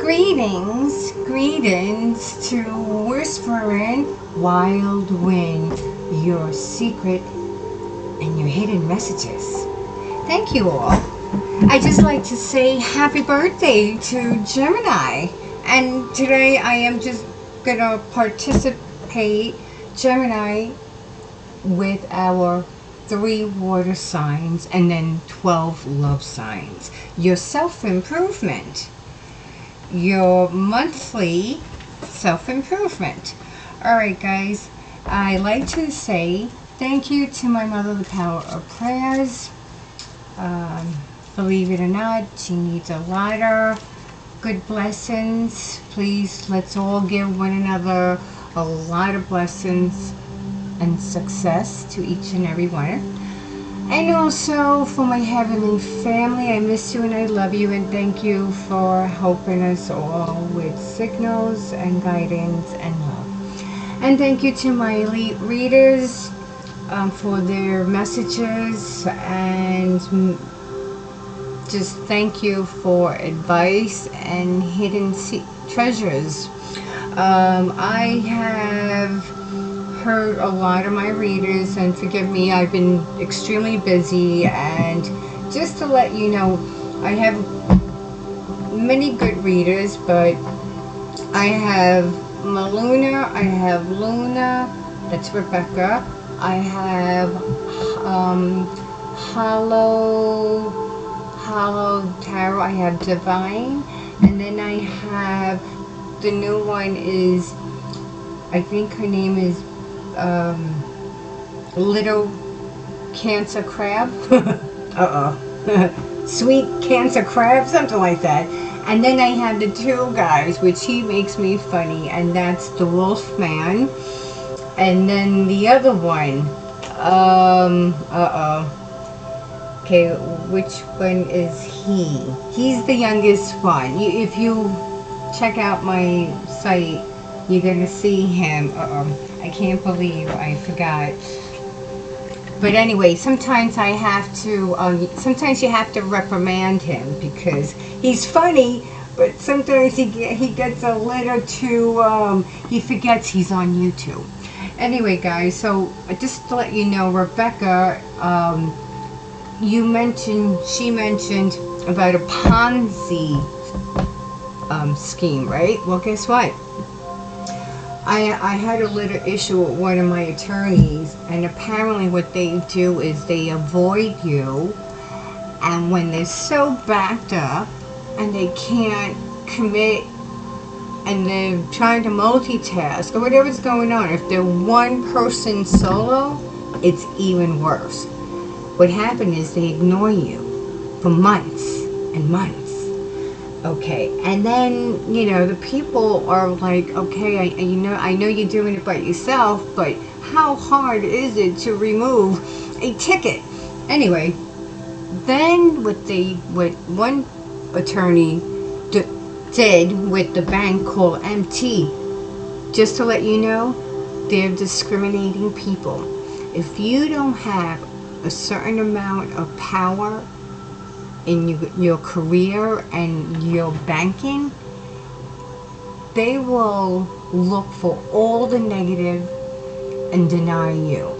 Greetings to Whispering Wild Wind, your secret and your hidden messages. Thank you all. I just like to say happy birthday to Gemini. And today I am just gonna participate, Gemini, with our 3 water signs and then 12 love signs. Your self-improvement. Your monthly self-improvement. Alright guys, I like to say thank you to my mother, the power of prayers. Believe it or not, she needs a lot of good blessings. Please, let's all give one another a lot of blessings and success to each and every one. And also for my heavenly family, I miss you and I love you, and thank you for helping us all with signals and guidance and love. And thank you to my elite readers for their messages, and just thank you for advice and hidden treasures. I have heard a lot of my readers, and forgive me, I've been extremely busy, and just to let you know, I have many good readers, but I have Maluna, I have Luna, that's Rebecca, I have Hollow Tarot, I have Divine, and then I have the new one is, I think her name is Little Cancer Crab. Sweet Cancer Crab, something like that. And then I have the 2 guys, which he makes me funny, and that's the Wolfman. And then the other one, okay, which one is he? He's the youngest one. If you check out my site, you're gonna see him. I can't believe I forgot. But anyway, sometimes I have to, sometimes you have to reprimand him because he's funny, but sometimes he gets a little too, he forgets he's on YouTube. Anyway guys, so just to let you know, Rebecca, she mentioned about a Ponzi scheme, right? Well, guess what? I had a little issue with one of my attorneys, and apparently what they do is they avoid you, and when they're so backed up and they can't commit and they're trying to multitask or whatever's going on, if they're one person solo, it's even worse. What happened is they ignore you for months and months. Okay, and then, you know, the people are like, okay, I know you're doing it by yourself, but how hard is it to remove a ticket? Anyway, then what one attorney did with the bank called MT, just to let you know, they're discriminating people. If you don't have a certain amount of power in your career and your banking, they will look for all the negative and deny you.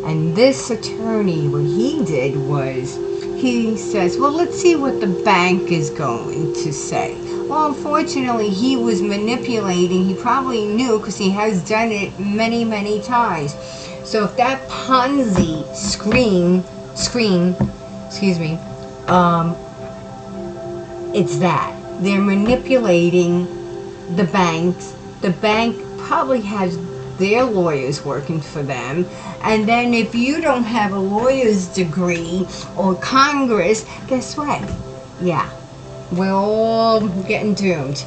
And this attorney, what he did was, he says, well, let's see what the bank is going to say. Well, unfortunately, he was manipulating. He probably knew, because he has done it many, many times. So if that Ponzi scheme, excuse me, it's that. They're manipulating the banks. The bank probably has their lawyers working for them. And then if you don't have a lawyer's degree or Congress, guess what? Yeah, we're all getting doomed.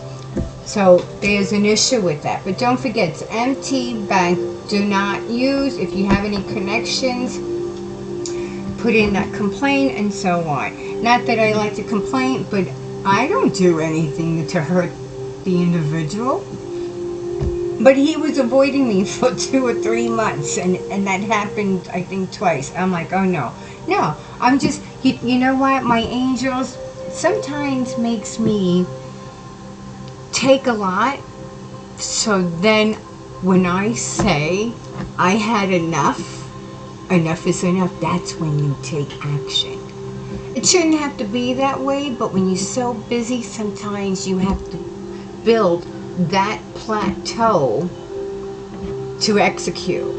So there's an issue with that. But don't forget, it's MT Bank. Do not use, if you have any connections, put in that complaint and so on. Not that I like to complain, but I don't do anything to hurt the individual. But he was avoiding me for 2 or 3 months, and that happened, I think, twice. I'm like, oh no. No, I'm just, you know what, my angels sometimes makes me take a lot. So then when I say I had enough, enough is enough, that's when you take action. It shouldn't have to be that way, but when you're so busy, sometimes you have to build that plateau to execute.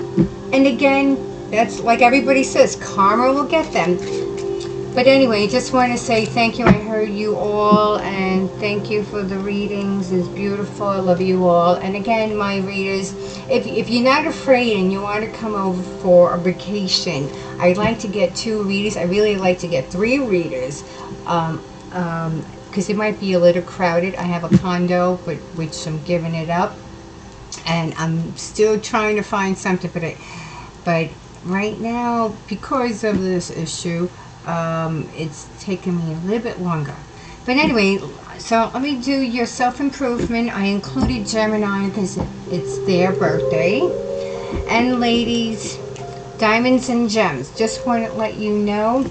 And again, that's like everybody says, karma will get them. But anyway, just want to say thank you. I heard you all, and thank you for the readings. It's beautiful. I love you all. And again, my readers, if you're not afraid and you want to come over for a vacation, I'd like to get 2 readers. I really like to get 3 readers, because it might be a little crowded. I have a condo, but which I'm giving it up, and I'm still trying to find something. But right now, because of this issue, it's taken me a little bit longer. But anyway, so let me do your self-improvement. I included Gemini because it's their birthday. And ladies, diamonds and gems. Just want to let you know,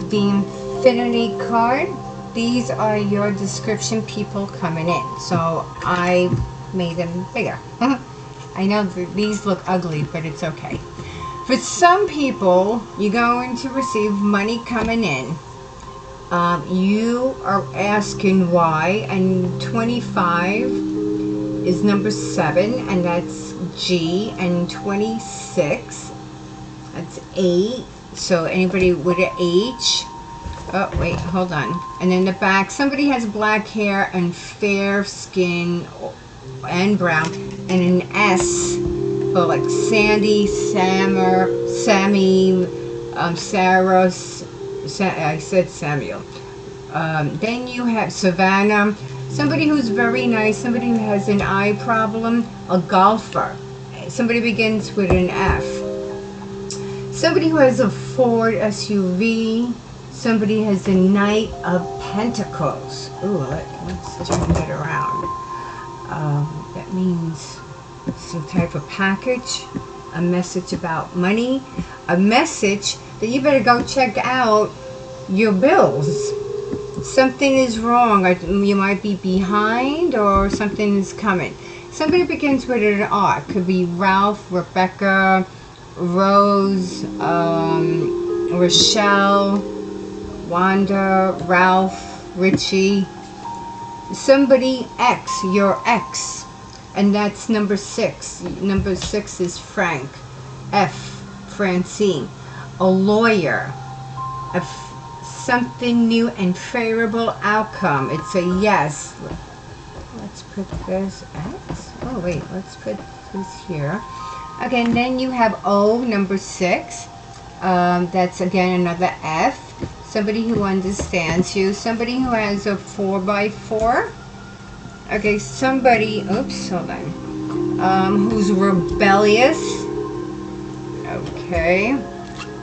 the infinity card, these are your description people coming in. So I made them bigger. I know these look ugly, but it's okay. For some people, you're going to receive money coming in. You are asking why, and 25 is number 7, and that's G, and 26, that's 8. So anybody with an H? Oh, wait, hold on. And then the back, somebody has black hair and fair skin and brown, and an S. Oh, like Sandy, Sammy, Sarah, I said Samuel. Then you have Savannah, somebody who's very nice, somebody who has an eye problem, a golfer. Somebody begins with an F. Somebody who has a Ford SUV, somebody has a Knight of Pentacles. Ooh, let's turn that around. That means some type of package, a message about money, a message that you better go check out your bills. Something is wrong, or you might be behind, or something is coming. Somebody begins with an R. Could be Ralph, Rebecca, Rose, Rochelle, Wanda, Ralph, Richie. Somebody X, your ex. And that's number 6. Number 6 is Frank. F, Francine. A lawyer. Something new and favorable outcome. It's a yes. Let's put this X. Oh, wait. Let's put this here. Okay, and then you have O, number 6. That's, again, another F. Somebody who understands you. Somebody who has a 4x4. Okay, somebody, oops, hold on, who's rebellious. Okay,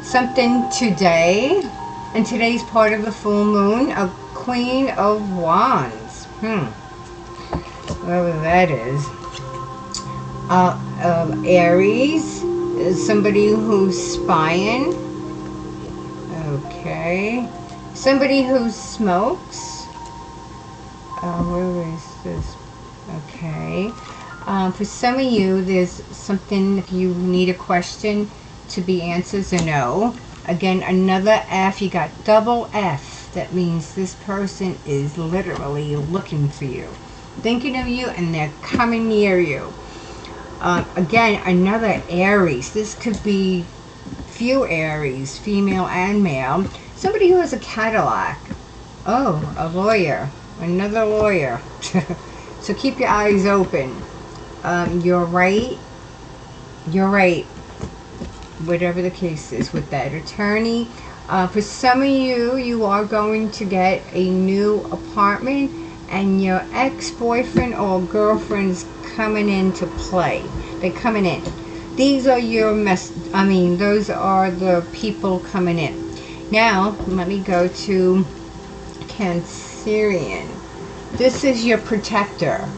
something today, and today's part of the full moon, a Queen of Wands. Whatever that is. Aries, somebody who's spying. Okay, somebody who smokes. Where is this? Okay. For some of you, there's something, if you need a question to be answered, or no. Again, another F. You got double F. That means this person is literally looking for you, thinking of you, and they're coming near you. Again, another Aries. This could be few Aries, female and male. Somebody who has a Cadillac. Oh, a lawyer. Another lawyer. So keep your eyes open. You're right. You're right. Whatever the case is with that attorney. For some of you, you are going to get a new apartment, and your ex-boyfriend or girlfriend's coming into play. They're coming in. These are your those are the people coming in. Now, let me go to Cancerian. This is your protector.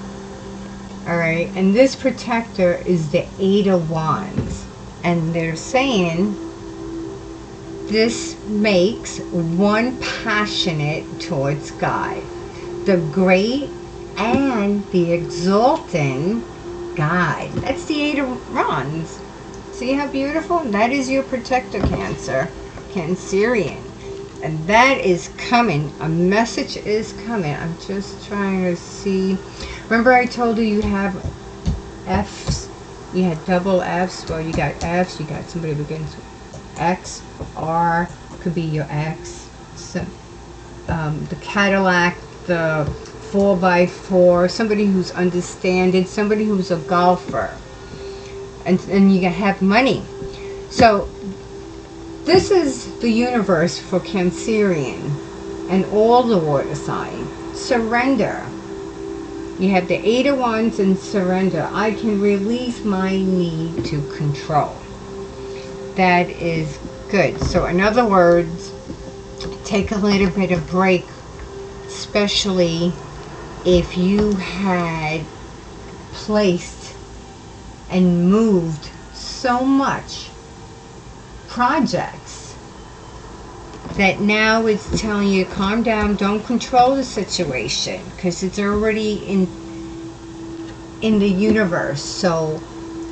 Alright, and this protector is the 8 of Wands. And they're saying this makes one passionate towards God. The great and the exalting guide. That's the 8 of Wands. See how beautiful? That is your protector, Cancer. Cancerian. And that is coming. A message is coming. I'm just trying to see. Remember I told you you have F's? You had double F's. Well, you got F's. You got somebody who begins with X. R could be your X. So, the Cadillac, the 4x4. Somebody who's understanding. Somebody who's a golfer. And you have money. So this is the universe for Cancerian and all the water sign. Surrender. You have the 8 of Wands and surrender. I can release my need to control. That is good. So in other words, take a little bit of break, especially if you had placed and moved so much projects that now it's telling you calm down, don't control the situation because it's already in the universe. So,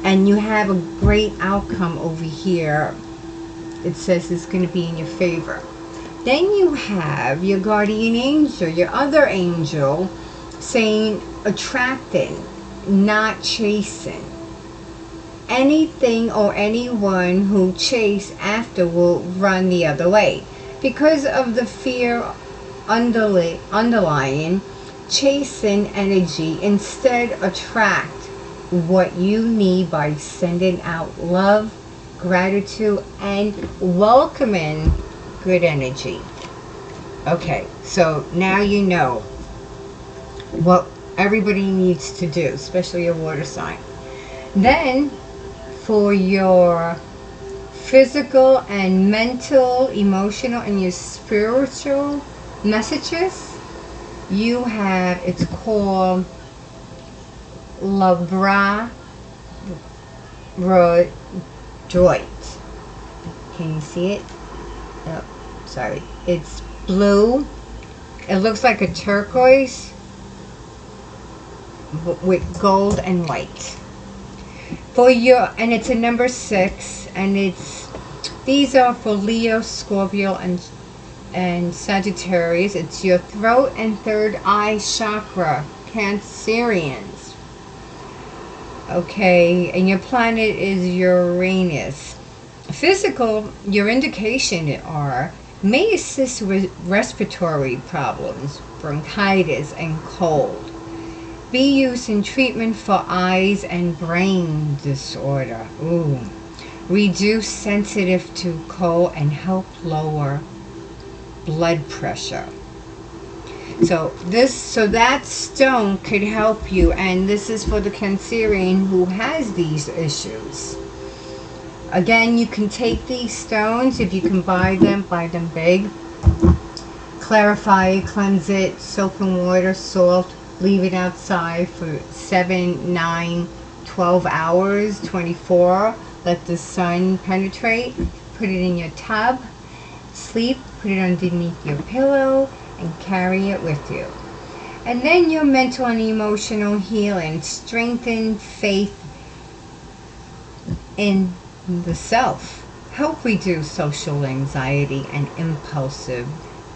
and you have a great outcome over here. It says it's going to be in your favor. Then you have your guardian angel, your other angel, saying attracting, not chasing. Anything or anyone who chase after will run the other way. Because of the fear underlying, chasing energy, instead attract what you need by sending out love, gratitude, and welcoming good energy. Okay, so now you know what everybody needs to do, especially a water sign. Then for your physical and mental, emotional, and your spiritual messages, you have, it's called Labradorite. Can you see it? Oh, sorry. It's blue. It looks like a turquoise with gold and white. For your, and it's a number 6, and these are for Leo, Scorpio, and Sagittarius. It's your throat and third eye chakra, Cancerians. Okay, and your planet is Uranus. Physical, your indication are may assist with respiratory problems, bronchitis, and cold. Be used in treatment for eyes and brain disorder. Ooh. Reduce sensitive to cold and help lower blood pressure. So that stone could help you, and this is for the Cancerian who has these issues. Again, you can take these stones, if you can buy them big. Clarify it, cleanse it, soap and water, salt. Leave it outside for 7, 9, 12 hours, 24. Let the sun penetrate. Put it in your tub. Sleep. Put it underneath your pillow and carry it with you. And then your mental and emotional healing. Strengthen faith in the self. Help reduce social anxiety and impulsive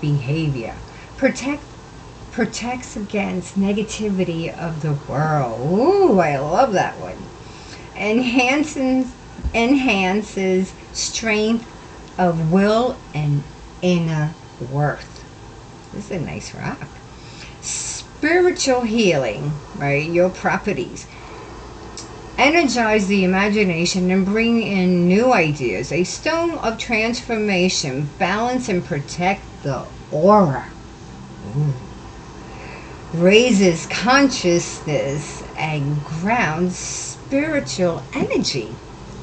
behavior. Protects against negativity of the world. Ooh, I love that one. Enhances strength of will and inner worth. This is a nice rock. Spiritual healing, right? Your properties. Energize the imagination and bring in new ideas. A stone of transformation. Balance and protect the aura. Ooh. Raises consciousness and grounds spiritual energy.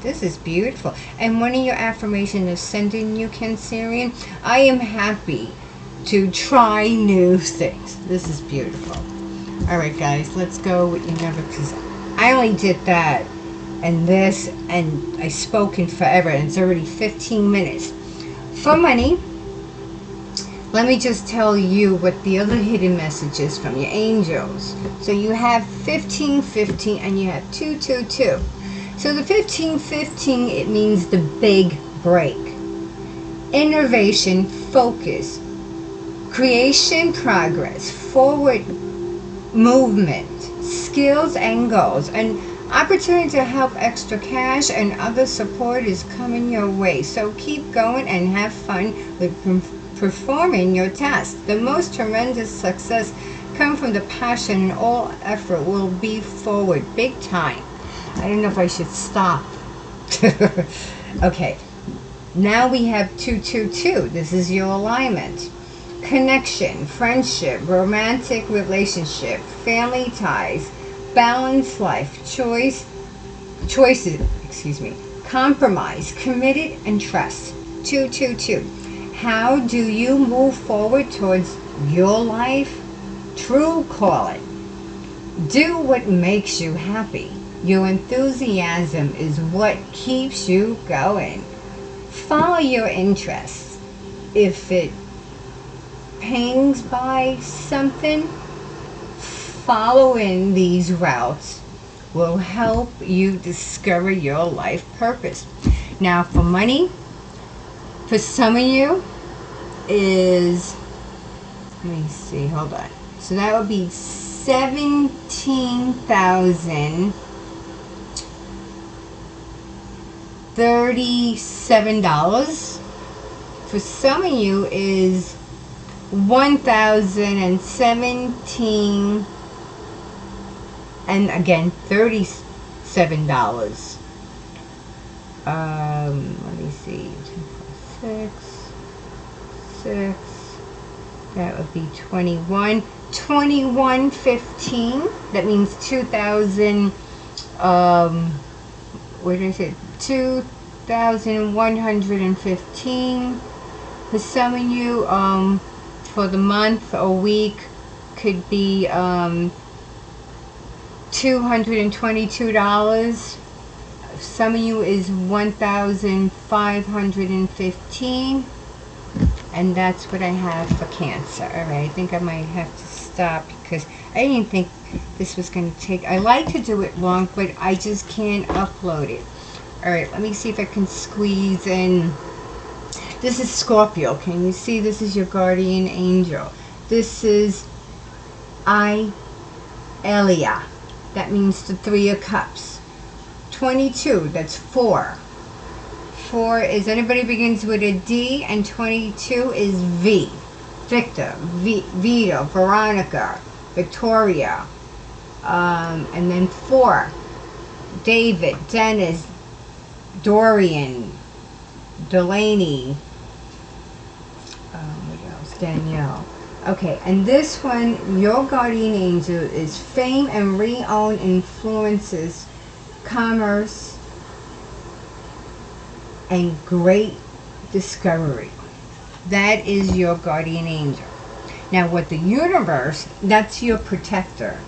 This is beautiful. And one of your affirmations is sending you, Cancerian, I am happy to try new things. This is beautiful. Alright guys, let's go with your number, because I only did that and this, and I spoke in forever, and it's already 15 minutes. For money, let me just tell you what the other hidden message is from your angels. So you have 1515 and you have 222. So the 1515, it means the big break. Innovation, focus, creation, progress, forward movement, skills and goals, and opportunity to help. Extra cash and other support is coming your way. So keep going and have fun with performing your task. The most tremendous success comes from the passion, and all effort will be forward big time. I don't know if I should stop. Okay, now we have 222. This is your alignment. Connection, friendship, romantic relationship, family ties, balanced life, choices, compromise, committed, and trust. 222. How do you move forward towards your life? True calling. Do what makes you happy. Your enthusiasm is what keeps you going. Follow your interests. If it hangs by something, following these routes will help you discover your life purpose. Now for money, for some of you is, let me see, hold on. So that would be $17,037. For some of you is $1,017 and again $37. Let me see, 6, that would be 2115. That means 2,000, what did I say, 2,115. For some of you, for the month or week could be $222. Some of you is 1,515, and that's what I have for Cancer. All right, I think I might have to stop because I didn't think this was going to take. I like to do it long, but I just can't upload it. All right, let me see if I can squeeze in. This is Scorpio. Can you see? This is your guardian angel. This is Elia. That means the 3 of Cups. 22, that's 4. 4 is, anybody begins with a D, and 22 is V. Victor, Vito, Veronica, Victoria. And then 4, David, Dennis, Dorian, Delaney, what else? Danielle. Okay, and this one, your guardian angel is fame and renown influences, commerce, and great discovery. That is your guardian angel. Now, what the universe, that's your protector.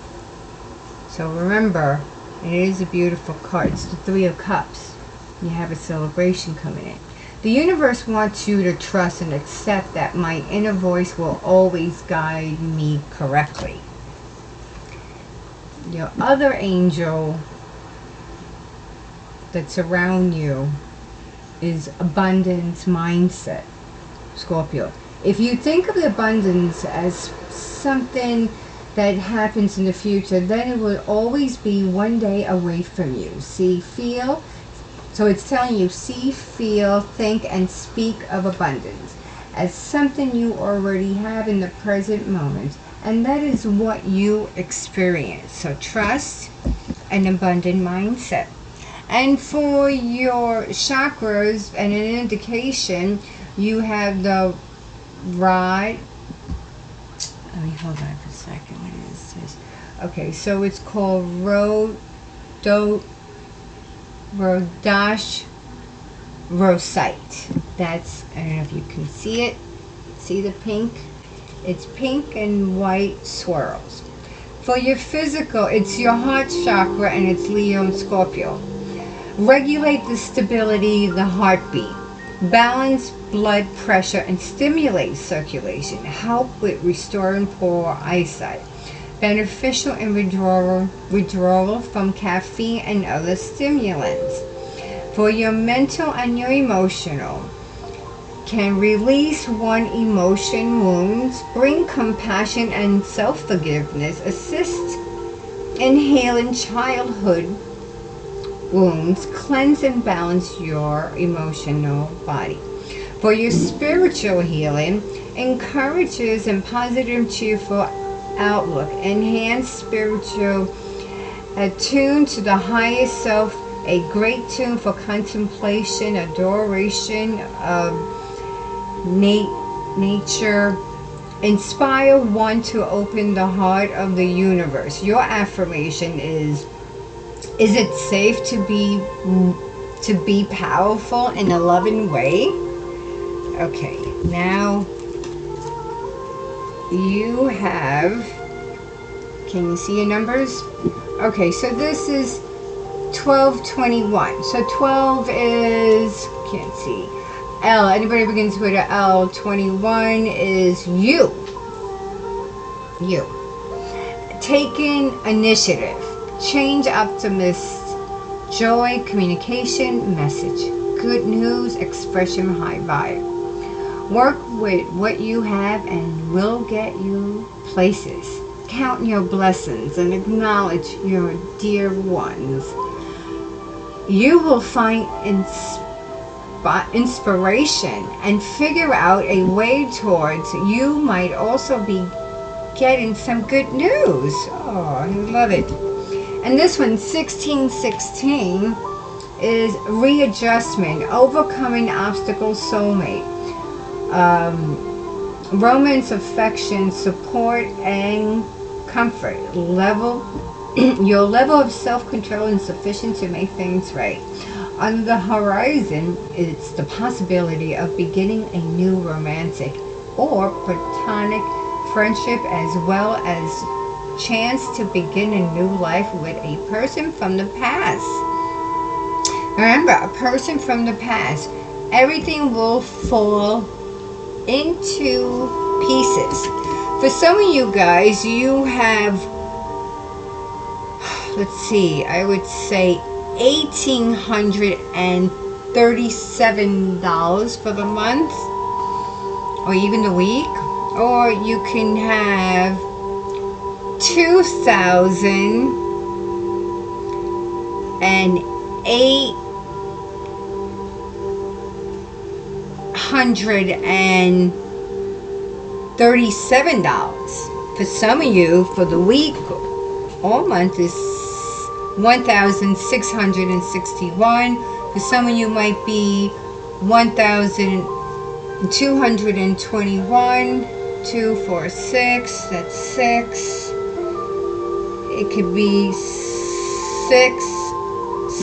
So remember, it is a beautiful card. It's the 3 of Cups. You have a celebration coming in. The universe wants you to trust and accept that my inner voice will always guide me correctly. Your other angel that's around you is abundance mindset, Scorpio. If you think of the abundance as something that happens in the future, then it will always be one day away from you. See, feel. So it's telling you, see, feel, think, and speak of abundance as something you already have in the present moment. And that is what you experience. So trust an abundant mindset. And for your chakras and an indication, you have the rod. Let me hold on for a second. What is this? Okay, so it's called Rhodash Rosite. That's, I don't know if you can see it. See the pink? It's pink and white swirls. For your physical, it's your heart chakra, and it's Leo and Scorpio. Regulate the stability, the heartbeat. Balance blood pressure and stimulate circulation. Help with restoring poor eyesight. Beneficial in withdrawal from caffeine and other stimulants. For your mental and your emotional. Can release one emotion wounds, bring compassion and self-forgiveness, assist in healing childhood wounds, cleanse and balance your emotional body. For your spiritual healing, encourages a positive, cheerful outlook, enhance spiritual, attune to the highest self, a great tune for contemplation, adoration of nature, inspire one to open the heart of the universe. Your affirmation is it safe to be powerful in a loving way? Okay, now you have, can you see your numbers? Okay, so this is 1221. So 12 is, can't see. L, anybody begins with an L. 21 is you. You. Taking initiative. Change, optimist, joy, communication, message. Good news, expression, high vibe. Work with what you have and will get you places. Count your blessings and acknowledge your dear ones. You will find inspiration and figure out a way towards. You might also be getting some good news. Oh, I love it. And this one, 1616, is readjustment, overcoming obstacles, soulmate. Romance, affection, support, and comfort. Your level of self-control is sufficient to make things right. On the horizon, it's the possibility of beginning a new romantic or platonic friendship, as well as chance to begin a new life with a person from the past. Remember, a person from the past. Everything will fall into pieces. For some of you guys, you have, let's see, I would say $1,837 for the month, or even the week. Or you can have $2,837. For some of you, for the week or month is 1,661. For some of you might be 1,221. 2, 4, 6. That's 6. It could be 6,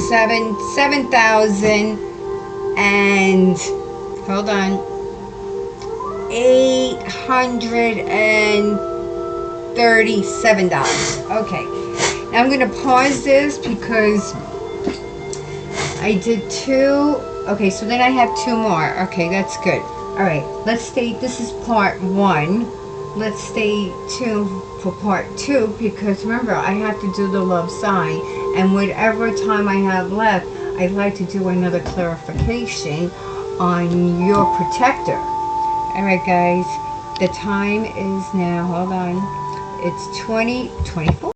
7, 7,000 and hold on, $837. Okay, now I'm gonna pause this because I did 2. Okay, so then I have 2 more. Okay, that's good. All right, let's stay. This is part 1. Let's stay tuned for part 2, because remember, I have to do the love sign, and whatever time I have left, I'd like to do another clarification on your protector. All right, guys, the time is now, hold on, it's 20:24.